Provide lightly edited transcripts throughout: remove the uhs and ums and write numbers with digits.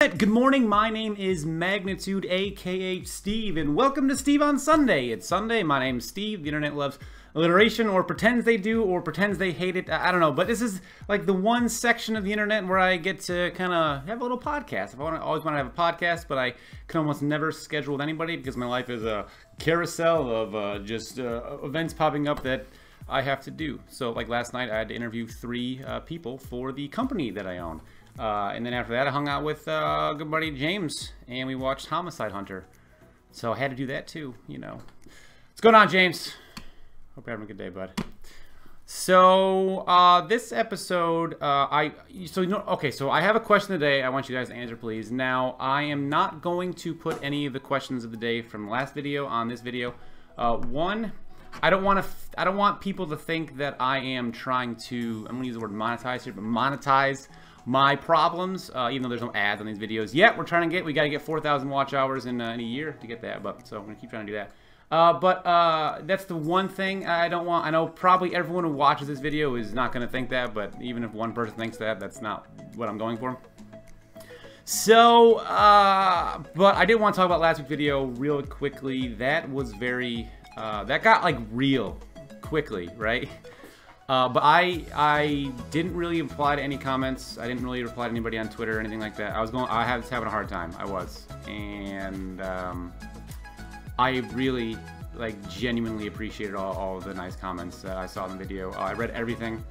Good morning, my name is Magnitude, aka Steve, and welcome to Steve on Sunday. It's Sunday, my name's Steve, the internet loves alliteration, or pretends they do, or pretends they hate it, I don't know, but this is like the one section of the internet where I get to kind of have a little podcast. I always want to have a podcast, but I can almost never schedule with anybody because my life is a carousel of just events popping up that I have to do. So like last night I had to interview 3 people for the company that I own. And then after that I hung out with good buddy James and we watched Homicide Hunter. So I had to do that too, you know. What's going on, James? Hope you're having a good day, bud. So this episode, so I have a question today I want you guys to answer, please. Now, I am not going to put any of the questions of the day from the last video on this video. One, I don't want people to think that I am trying to, I'm gonna use the word monetize here, but monetize my problems, even though there's no ads on these videos yet. We gotta get 4,000 watch hours in a year to get that, but so I'm gonna keep trying to do that. That's the one thing I don't want. I know probably everyone who watches this video is not gonna think that, but even if one person thinks that, that's not what I'm going for. So, but I did want to talk about last week's video real quickly. That was very, that got like real quickly, right? But I didn't really reply to any comments. I didn't really reply to anybody on Twitter or anything like that. I was having a hard time. I was. And, I really, like, genuinely appreciated all of the nice comments that I saw in the video. I read everything.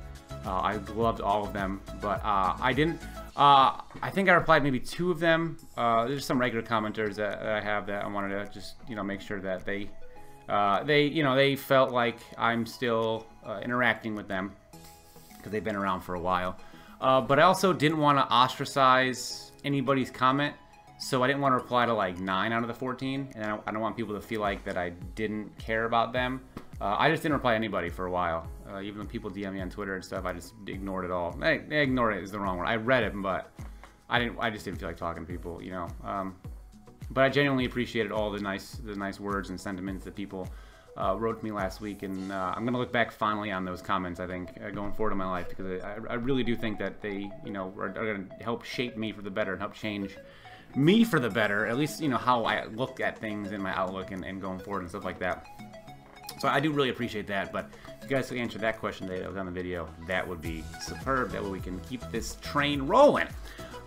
I loved all of them. But, I didn't, I think I replied maybe 2 of them. There's some regular commenters that I have that I wanted to just, you know, make sure that they felt like I'm still interacting with them because they've been around for a while. But I also didn't want to ostracize anybody's comment, so I didn't want to reply to like 9 out of the 14, and I don't want people to feel like that I didn't care about them. I just didn't reply to anybody for a while. Even when people DM me on Twitter and stuff, I just ignored it all. Ignored it is the wrong word. I read it, but I just didn't feel like talking to people, you know. But I genuinely appreciated all the nice words and sentiments that people wrote to me last week, and I'm gonna look back fondly on those comments. I think going forward in my life, because I really do think that they, you know, are gonna help shape me for the better and help change me for the better. At least, you know, how I look at things in my outlook and going forward and stuff like that. So I do really appreciate that. But if you guys could answer that question that was on the video, that would be superb. That way we can keep this train rolling.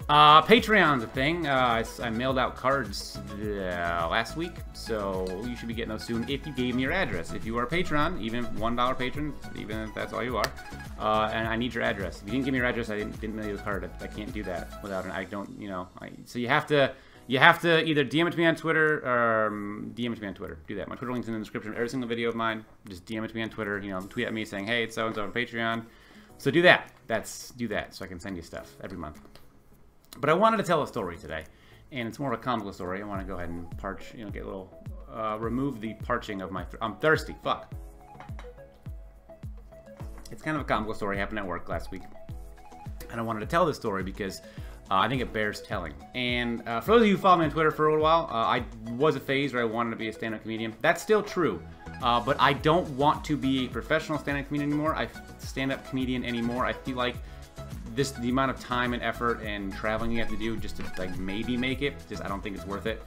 Patreon's a thing. I mailed out cards last week, so you should be getting those soon if you gave me your address. If you are a patron, even $1 patron, even if that's all you are, and I need your address. If you didn't give me your address, I didn't mail you the card. I can't do that without an, I don't, you know, so you have to either DM it to me on Twitter or DM it to me on Twitter. Do that. My Twitter link's in the description of every single video of mine. Just DM it to me on Twitter. You know, tweet at me saying, hey, it's so-and-so on Patreon. So do that. Do that so I can send you stuff every month. But I wanted to tell a story today, and it's more of a comical story. I want to go ahead and parch, you know, get a little, remove the parching of my, I'm thirsty, fuck. It's kind of a comical story, happened at work last week. And I wanted to tell this story because I think it bears telling. And for those of you who follow me on Twitter for a little while, I was a phase where I wanted to be a stand-up comedian. That's still true, but I don't want to be a professional stand-up comedian anymore. I feel like the amount of time and effort and traveling you have to do just to like maybe make it, I don't think it's worth it,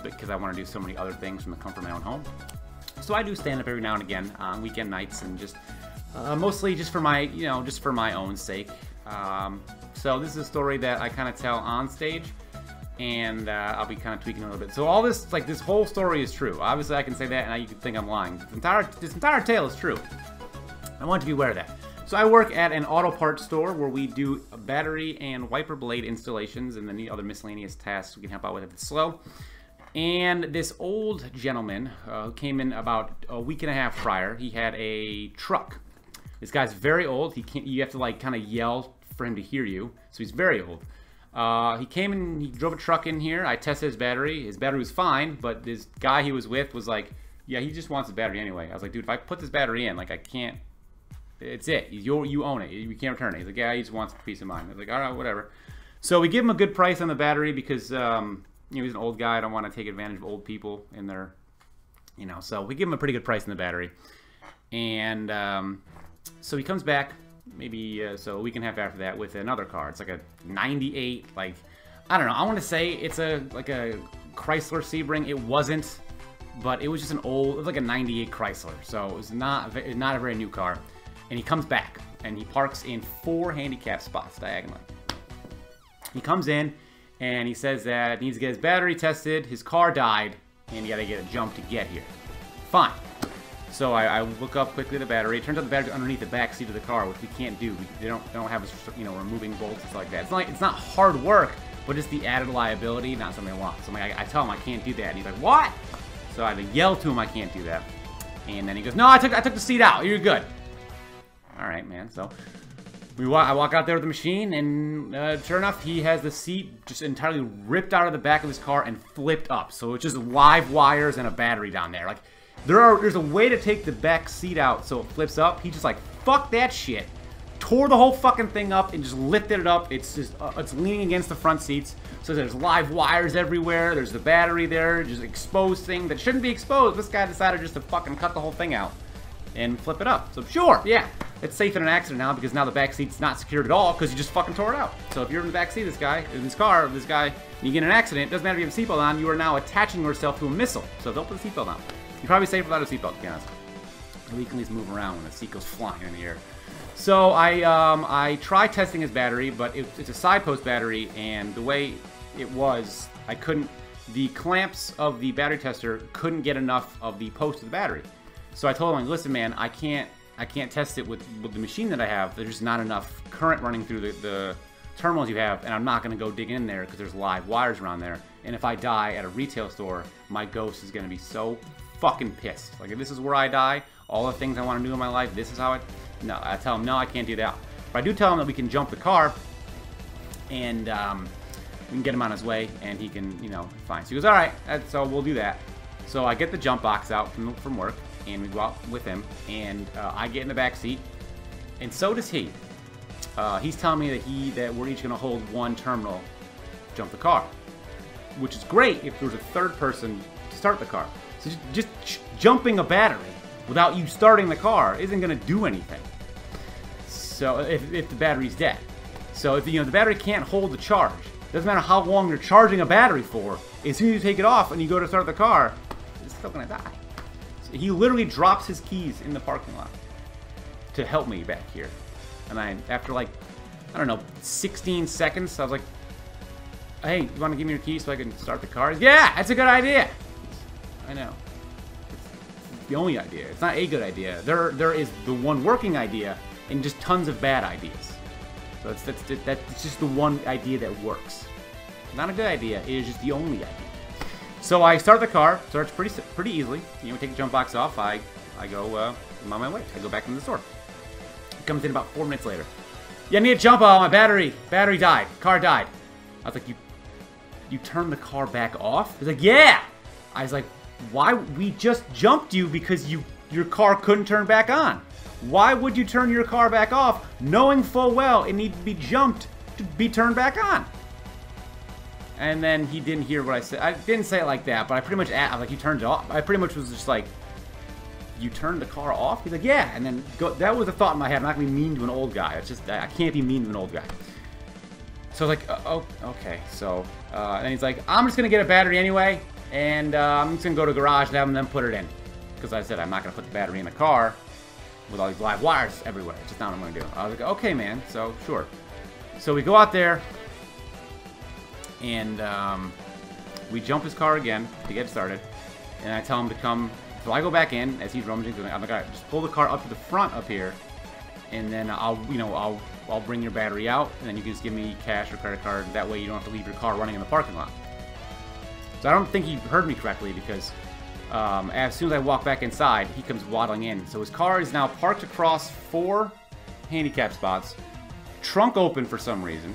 because I want to do so many other things from the comfort of my own home. So I do stand up every now and again on weekend nights, and just mostly just for my, you know, just for my own sake. So this is a story that I kind of tell on stage, and I'll be kind of tweaking a little bit. So all this, like this whole story is true. Obviously I can say that and you can think I'm lying. This entire tale is true. I want you to be aware of that. So I work at an auto parts store where we do battery and wiper blade installations and any other miscellaneous tasks we can help out with if it's slow. And this old gentleman who came in about a week and a half prior, he had a truck. This guy's very old. You have to like kind of yell for him to hear you. So he's very old. He came in, he drove a truck in here. I tested his battery. His battery was fine, but this guy he was with was like, yeah, he just wants the battery anyway. I was like, dude, if I put this battery in, like I can't. It's it. You own it. You can't return it. He's like, yeah, he just wants peace of mind. I was like, all right, whatever. So we give him a good price on the battery because you know, he's an old guy. I don't want to take advantage of old people in their, you know. So we give him a pretty good price on the battery. And so he comes back maybe so a week and a half after that with another car. It's like a 98, like I don't know. I want to say it's like a Chrysler Sebring. It wasn't, but it was just an old, it was like a 98 Chrysler. So it was not a very new car. And he comes back, and he parks in 4 handicap spots diagonally. He comes in, and he says that he needs to get his battery tested. His car died, and you got to get a jump to get here. Fine. So I look up quickly the battery. It turns out the battery's underneath the back seat of the car, which we can't do. They don't have removing bolts and stuff like that. It's not hard work, but it's the added liability, not something I want. So I tell him I can't do that, and he's like, "What?" So I had to yell to him I can't do that, and then he goes, "No, I took the seat out. You're good." All right, man. So I walk out there with the machine, and sure enough, he has the seat just entirely ripped out of the back of his car and flipped up. So it's just live wires and a battery down there. Like. There's a way to take the back seat out so it flips up. He just like, fuck that shit. Tore the whole fucking thing up and just lifted it up. It's just, it's leaning against the front seats. So there's live wires everywhere. There's the battery there, just exposed thing that shouldn't be exposed. This guy decided just to fucking cut the whole thing out and flip it up. So sure, yeah, it's safe in an accident now because now the back seat's not secured at all because you just fucking tore it out. So if you're in the back seat of this guy, and you get in an accident, it doesn't matter if you have a seatbelt on, you are now attaching yourself to a missile. So don't put the seatbelt on. You're probably safe without a seatbelt, to be honest. We can at least move around when the seat goes flying in the air. So I tried testing his battery, but it's a side post battery, and the way it was, the clamps of the battery tester couldn't get enough of the post of the battery. So I told him, listen, man, I can't test it with the machine that I have. There's just not enough current running through the terminals you have, and I'm not going to go dig in there because there's live wires around there. And if I die at a retail store, my ghost is going to be so fucking pissed. Like, if this is where I die, all the things I want to do in my life, this is how no, I tell him, no, I can't do that. But I do tell him that we can jump the car, and we can get him on his way, and he can, fine. So he goes, all right, so we'll do that. So I get the jump box out from work, and we go out with him, and I get in the back seat, and so does he. He's telling me that we're each going to hold one terminal, jump the car, which is great if there was a third person to start the car. So just jumping a battery without you starting the car isn't going to do anything. So if the battery's dead. So if the battery can't hold the charge, doesn't matter how long you're charging a battery for, as soon as you take it off and you go to start the car, it's still going to die. So he literally drops his keys in the parking lot to help me back here. And after like, I don't know, 16 seconds, I was like, hey, you want to give me your keys so I can start the car? Yeah, that's a good idea. I know. It's the only idea. It's not a good idea. There is the one working idea and just tons of bad ideas. So that's just the one idea that works. Not a good idea. It is just the only idea. So I start the car. Starts pretty easily. Take the jump box off. I go. I'm on my way. I go back into the store. It comes in about 4 minutes later. Yeah, I need a jump on my battery. Battery died. Car died. I was like, you turned the car back off? He's like, yeah. I was like, why? We just jumped you because your car couldn't turn back on. Why would you turn your car back off knowing full well it needed to be jumped to be turned back on? And then he didn't hear what I said. I didn't say it like that, but I pretty much I was like, you turned it off. I pretty much was just like, you turned the car off? He's like, yeah. And then that was a thought in my head. I'm not going to be mean to an old guy. It's just, I can't be mean to an old guy. So I was like, oh, okay. So, and he's like, I'm just going to get a battery anyway. And I'm just going to go to the garage and have them put it in. Because I said, I'm not going to put the battery in the car with all these live wires everywhere. It's just not what I'm going to do. I was like, okay, man. So, sure. So we go out there. And we jump his car again to get started. And I tell him to come. So I go back in as he's rummaging. I'm like, all right, just pull the car up to the front up here. And then I'll bring your battery out. And then you can just give me cash or credit card. That way you don't have to leave your car running in the parking lot. So I don't think he heard me correctly because as soon as I walk back inside, he comes waddling in. So his car is now parked across 4 handicap spots. Trunk open for some reason.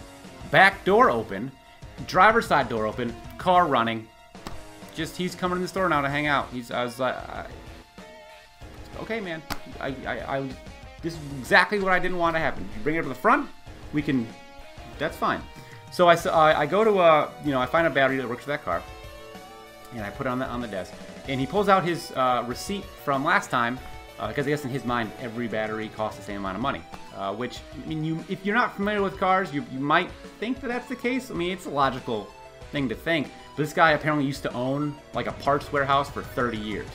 Back door open. Driver's side door open. Car running. Just, he's coming in the store now to hang out. I was like, okay, man. This is exactly what I didn't want to happen. You bring it up to the front, we can, that's fine. So I go to, I find a battery that works for that car. And I put it on the desk. And he pulls out his receipt from last time Because I guess in his mind, every battery costs the same amount of money. Which, I mean, if you're not familiar with cars, you might think that that's the case. I mean, it's a logical thing to think. But this guy apparently used to own like a parts warehouse for 30 years.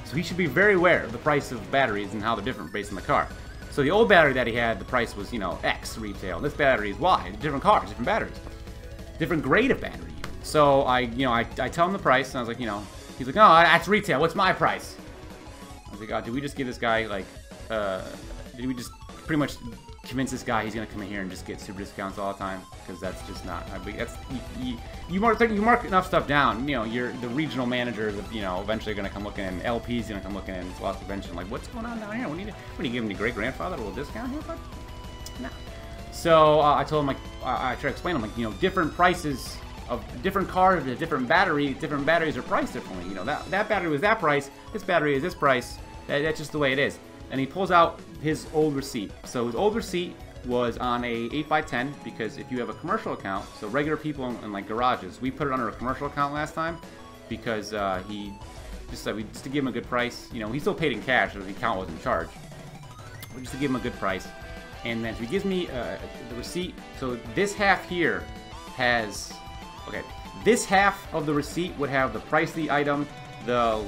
So he should be very aware of the price of batteries and how they're different based on the car. So the old battery that he had, the price was, you know, X retail. This battery is Y. Different cars, different batteries. Different grade of battery. So I tell him the price, and I was like, you know, he's like, oh, that's retail. What's my price? I was like, oh, did we just give this guy, like, did we just pretty much convince this guy he's going to come in here and just get super discounts all the time? Because that's just not, I mean, that's, you mark enough stuff down, you know, the regional managers, you know, eventually going to come looking in, LP's going to come looking in, loss prevention, like, what's going on down here? What do you give him, the great-grandfather a little discount here, bud? No. So I told him, like, I tried to explain to him, like, you know, different prices of different cars, different batteries are priced differently. You know, that battery was that price, this battery is this price. That's just the way it is. And he pulls out his old receipt. So his old receipt was on a 8x10, because if you have a commercial account, so regular people in like garages, we put it under a commercial account last time because he just said just to give him a good price. You know, he still paid in cash, so the account wasn't charged. But just to give him a good price. And then so he gives me the receipt. So this half here has, okay, this half of the receipt would have the price of the item, the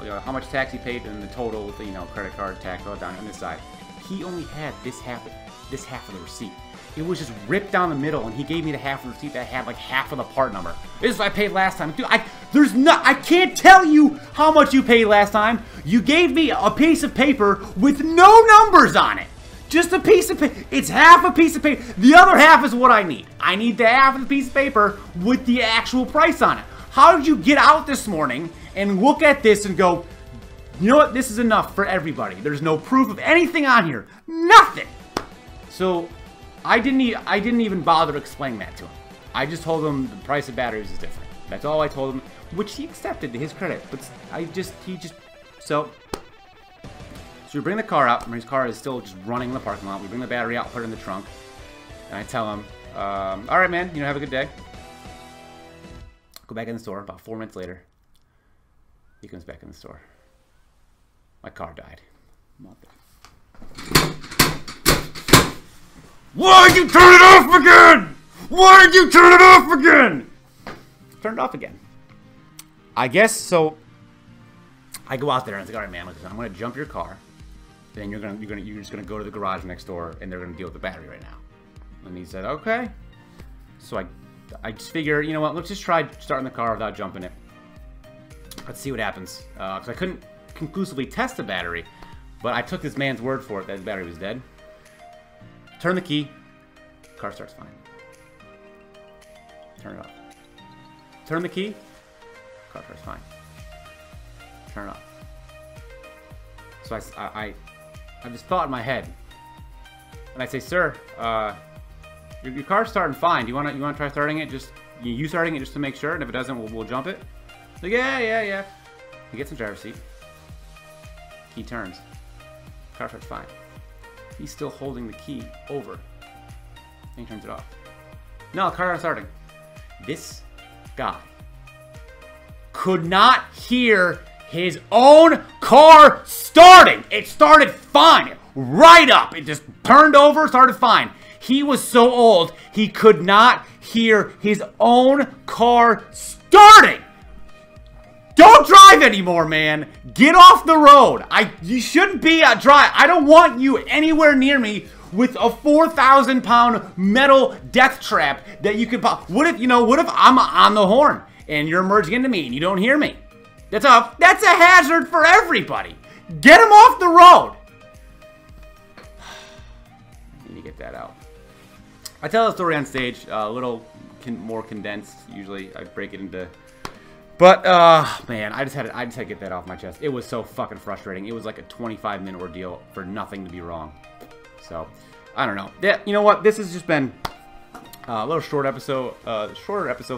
you know, how much tax he paid, and the total with the, you know, credit card, tax, all down on this side. He only had this half of the receipt. It was just ripped down the middle, and he gave me the half of the receipt that had like half of the part number. This is what I paid last time. Dude, I can't tell you how much you paid last time. You gave me a piece of paper with no numbers on it. Just a piece of paper. It's half a piece of paper. The other half is what I need. I need the half of the piece of paper with the actual price on it. How did you get out this morning and look at this and go, you know what, this is enough for everybody. There's no proof of anything on here. Nothing. So I didn't even bother to explain that to him. I just told him the price of batteries is different. That's all I told him, which he accepted to his credit. But so we bring the car out, and his car is still just running in the parking lot. We bring the battery out, put it in the trunk, and I tell him, all right, man, you know, have a good day. Go back in the store. About 4 minutes later, he comes back in the store. My car died. Why'd you turn it off again? Why did you turn it off again? Turn it off again. I guess so. I go out there and I was like, all right, man, listen, I'm gonna jump your car. Then you're just gonna go to the garage next door, and they're gonna deal with the battery right now. And he said, okay. So I just figure, you know what? Let's just try starting the car without jumping it. Let's see what happens. Because I couldn't conclusively test the battery, but I took this man's word for it that his battery was dead. Turn the key. Car starts fine. Turn it off. Turn the key. Car starts fine. Turn it off. So I just thought in my head, and I say, sir, your car's starting fine. Do you want to try starting it? Just you starting it just to make sure, and if it doesn't, we'll jump it. Like, yeah. He gets in the driver's seat. Key turns. Car starts fine. He's still holding the key over. And he turns it off. No, the car's not starting. This guy could not hear his own car starting. It started fine. Right up. It just turned over, started fine. He was so old, he could not hear his own car starting. Don't drive anymore, man. Get off the road. You shouldn't be driving. I don't want you anywhere near me with a 4,000-pound metal death trap that you could pop. What if I'm on the horn and you're merging into me and you don't hear me? That's a hazard for everybody. Get him off the road. I need to get that out. I tell the story on stage a little more condensed. Usually I break it into. But man, I just had to get that off my chest. It was so fucking frustrating. It was like a 25-minute ordeal for nothing to be wrong. So I don't know. Yeah, you know what? This has just been a little shorter episode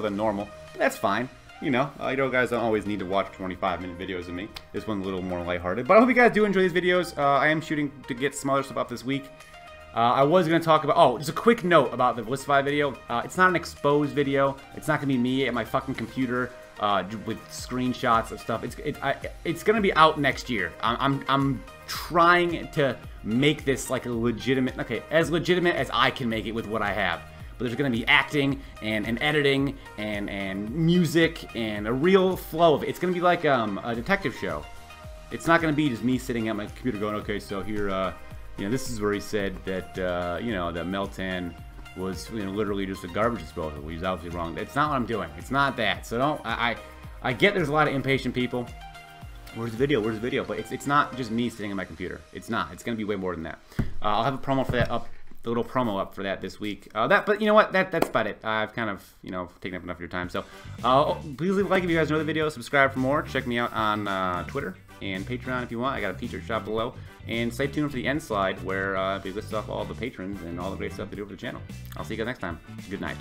than normal. But that's fine. You know guys don't always need to watch 25-minute videos of me. This one's a little more lighthearted. But I hope you guys do enjoy these videos. I am shooting to get some other stuff up this week. I was going to talk about, oh, just a quick note about the Blissify video. It's not an exposed video. It's not going to be me at my fucking computer with screenshots of stuff. It's going to be out next year. I'm trying to make this like a legitimate, okay, as legitimate as I can make it with what I have. But there's going to be acting and editing and music and a real flow of it. It's going to be like a detective show. It's not going to be just me sitting at my computer going, okay, so here, you know, this is where he said that, you know, that Meltan was, you know, literally just a garbage disposal. He's obviously wrong. It's not what I'm doing. It's not that. So don't, I get there's a lot of impatient people. Where's the video? Where's the video? But it's not just me sitting at my computer. It's not. It's going to be way more than that. I'll have a promo for that up, the little promo up for that this week. But you know what? That's about it. I've kind of, you know, taken up enough of your time. So please leave a like if you guys know the video. Subscribe for more. Check me out on Twitter and Patreon if you want. I got a t-shirt shop below. And stay tuned for the end slide where we list off all the patrons and all the great stuff they do for the channel. I'll see you guys next time. Good night.